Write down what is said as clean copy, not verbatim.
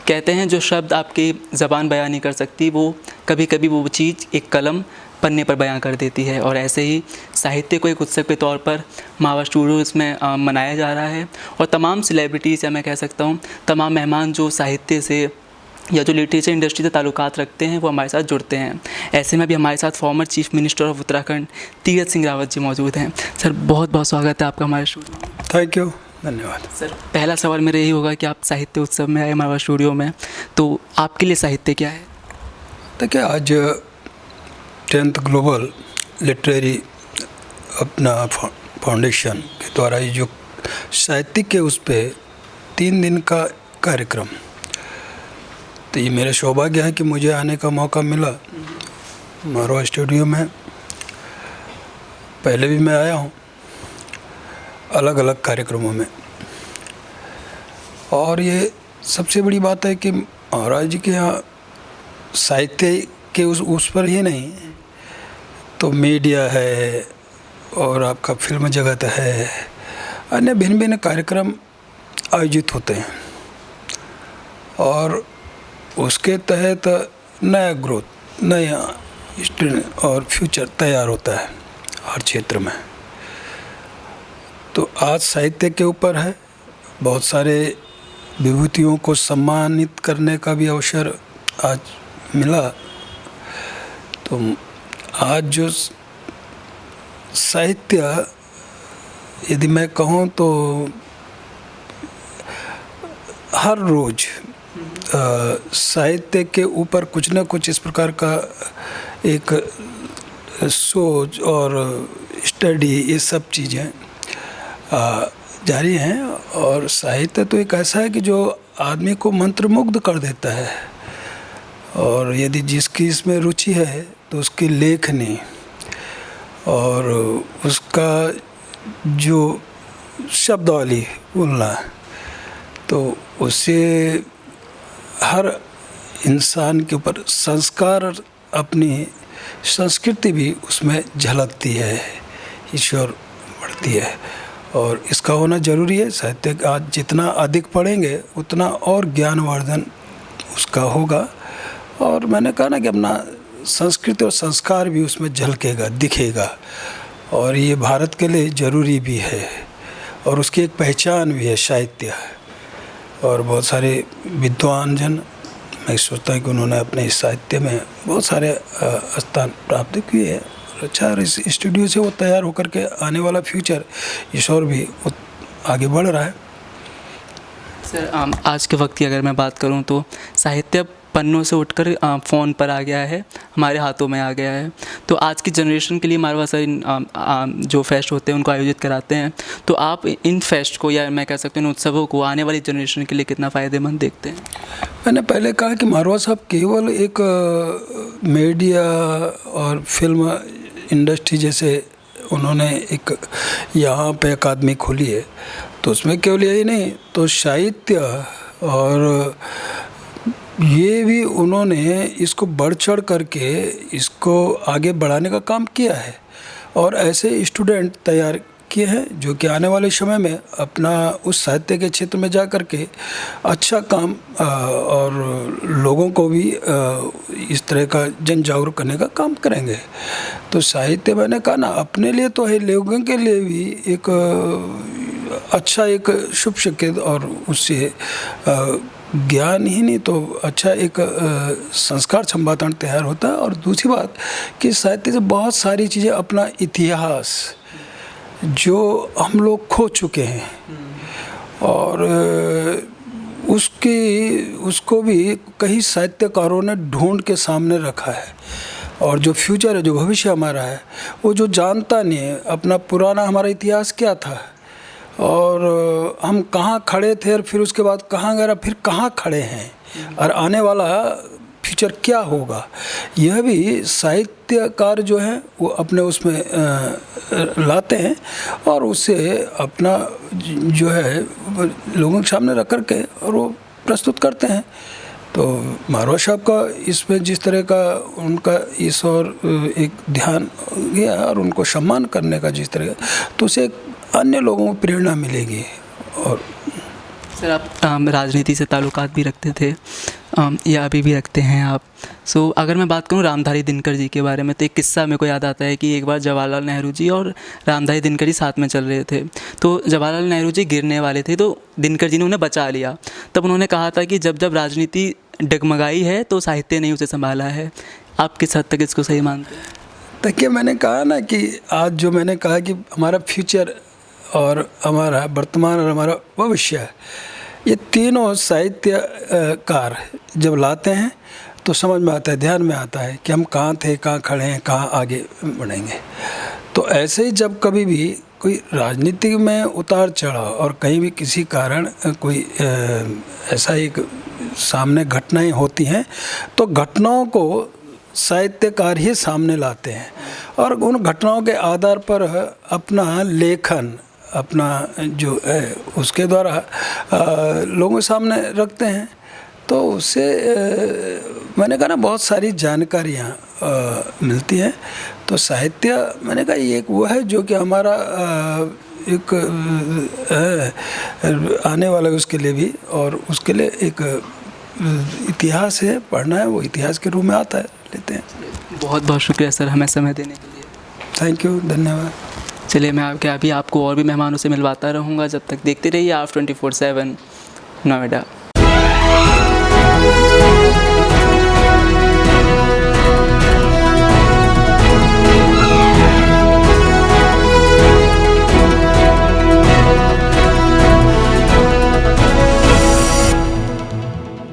कहते हैं जो शब्द आपकी ज़बान बयां नहीं कर सकती, वो कभी कभी वो चीज़ एक कलम पन्ने पर बयां कर देती है। और ऐसे ही साहित्य को एक उत्सव के तौर पर मावा स्टूडियोज़ में मनाया जा रहा है। और तमाम सेलिब्रिटीज़, या मैं कह सकता हूँ तमाम मेहमान जो साहित्य से या जो लिटरेचर इंडस्ट्री से ताल्लुकात रखते हैं, वो हमारे साथ जुड़ते हैं। ऐसे में भी हमारे साथ former chief minister of Uttarakhand Tirath Singh Rawat ji मौजूद हैं। सर, बहुत बहुत स्वागत है आपका हमारे स्टूडियो में। थैंक यू, धन्यवाद। सर, पहला सवाल मेरा यही होगा कि आप साहित्य उत्सव में आए हमारे स्टूडियो में, तो आपके लिए साहित्य क्या है? देखिए, आज 10th ग्लोबल लिटरेरी अपना फाउंडेशन के द्वारा ये जो साहित्य के उस पर 3 दिन का कार्यक्रम, तो ये मेरा सौभाग्य है कि मुझे आने का मौका मिला मारवा स्टूडियो में। पहले भी मैं आया हूँ अलग अलग कार्यक्रमों में, और ये सबसे बड़ी बात है कि महाराज जी के यहाँ साहित्य के उस पर ही नहीं, तो मीडिया है और आपका फिल्म जगत है, अन्य भिन्न भिन्न कार्यक्रम आयोजित होते हैं, और उसके तहत नया ग्रोथ, नया स्टूडेंट और फ्यूचर तैयार होता है हर क्षेत्र में। तो आज साहित्य के ऊपर है, बहुत सारे विभूतियों को सम्मानित करने का भी अवसर आज मिला। तो आज जो साहित्य, यदि मैं कहूँ तो हर रोज़ साहित्य के ऊपर कुछ न कुछ इस प्रकार का एक सोच और स्टडी, ये सब चीज़ें जारी हैं। और साहित्य तो एक ऐसा है कि जो आदमी को मंत्रमुग्ध कर देता है, और यदि जिसकी इसमें रुचि है तो उसकी लेखनी और उसका जो शब्दावली बोलना, तो उससे हर इंसान के ऊपर संस्कार और अपनी संस्कृति भी उसमें झलकती है, ईश्वर बढ़ती है, और इसका होना जरूरी है। साहित्य आज जितना अधिक पढ़ेंगे उतना और ज्ञानवर्धन उसका होगा। और मैंने कहा ना कि अपना संस्कृति और संस्कार भी उसमें झलकेगा, दिखेगा, और ये भारत के लिए ज़रूरी भी है, और उसकी एक पहचान भी है साहित्य। और बहुत सारे विद्वान जन, मैं सोचता हूँ कि उन्होंने अपने इस साहित्य में बहुत सारे स्थान प्राप्त किए हैं। अच्छा, इस स्टूडियो से वो तैयार होकर के आने वाला फ्यूचर इस और भी आगे बढ़ रहा है। सर, आज के वक्त की अगर मैं बात करूं तो साहित्य पन्नों से उठकर फ़ोन पर आ गया है, हमारे हाथों में आ गया है। तो आज की जनरेशन के लिए मारवा सर जो फेस्ट होते हैं उनको आयोजित कराते हैं, तो आप इन फेस्ट को, या मैं कह सकता हूँ इन उत्सवों को आने वाली जनरेशन के लिए कितना फ़ायदेमंद देखते हैं? मैंने पहले कहा कि मारवा साहब केवल एक मीडिया और फिल्म इंडस्ट्री जैसे उन्होंने एक यहाँ पे अकादमी खोली है, तो उसमें केवल यही नहीं, तो साहित्य और ये भी उन्होंने इसको बढ़ चढ़ करके इसको आगे बढ़ाने का काम किया है, और ऐसे स्टूडेंट तैयार किए हैं जो कि आने वाले समय में अपना उस साहित्य के क्षेत्र में जा कर के अच्छा काम और लोगों को भी इस तरह का जन जागरूक करने का काम करेंगे। तो साहित्य, मैंने कहा ना, अपने लिए तो है, लोगों के लिए भी एक अच्छा एक शुभ संकेत, और उससे ज्ञान ही नहीं तो अच्छा एक संस्कार संवादन तैयार होता है। और दूसरी बात कि साहित्य से बहुत सारी चीज़ें, अपना इतिहास जो हम लोग खो चुके हैं, और उसको भी कई साहित्यकारों ने ढूंढ के सामने रखा है, और जो फ्यूचर है, जो भविष्य हमारा है, वो जो जानता नहीं है अपना पुराना हमारा इतिहास क्या था, और हम कहाँ खड़े थे, और फिर उसके बाद कहाँ गए, फिर कहाँ खड़े हैं, और आने वाला फ्यूचर क्या होगा, यह भी साहित्यकार जो हैं वो अपने उसमें लाते हैं, और उससे अपना जो है लोगों के सामने रख कर के और वो प्रस्तुत करते हैं। तो मारवा साहब का इसमें जिस तरह का उनका इस और एक ध्यान गया, और उनको सम्मान करने का जिस तरह, तो उसे अन्य लोगों को प्रेरणा मिलेगी। और सर आप राजनीति से ताल्लुकात भी रखते थे या अभी भी रखते हैं आप। सो अगर मैं बात करूं रामधारी दिनकर जी के बारे में, तो एक किस्सा मेरे को याद आता है कि एक बार जवाहरलाल नेहरू जी और रामधारी दिनकर जी साथ में चल रहे थे। तो जवाहरलाल नेहरू जी गिरने वाले थे, तो दिनकर जी ने उन्हें बचा लिया। तब उन्होंने कहा था कि जब जब राजनीति डगमगाई है तो साहित्य ने उसे संभाला है। आप किस हद तक इसको सही मानते हैं? देखिए, मैंने कहा ना कि आज जो मैंने कहा कि हमारा फ्यूचर और हमारा वर्तमान और हमारा भविष्य है, ये तीनों साहित्यकार जब लाते हैं तो समझ में आता है, ध्यान में आता है कि हम कहाँ थे, कहाँ खड़े हैं, कहाँ आगे बढ़ेंगे। तो ऐसे ही जब कभी भी कोई राजनीति में उतार चढ़ाव और कहीं भी किसी कारण कोई ऐसा एक सामने घटनाएं होती हैं, तो घटनाओं को साहित्यकार ही सामने लाते हैं और उन घटनाओं के आधार पर अपना लेखन, अपना जो है उसके द्वारा लोगों के सामने रखते हैं। तो उससे मैंने कहा ना बहुत सारी जानकारियाँ मिलती हैं। तो साहित्य मैंने कहा ये एक वो है जो कि हमारा एक आने वाला उसके लिए भी, और उसके लिए एक इतिहास है, पढ़ना है, वो इतिहास के रूप में आता है, लेते हैं। बहुत बहुत शुक्रिया सर हमें समय देने के लिए। थैंक यू, धन्यवाद। चलिए मैं आपके अभी आपको और भी मेहमानों से मिलवाता रहूँगा। जब तक देखते रहिए ARV 24/7 नोएडा।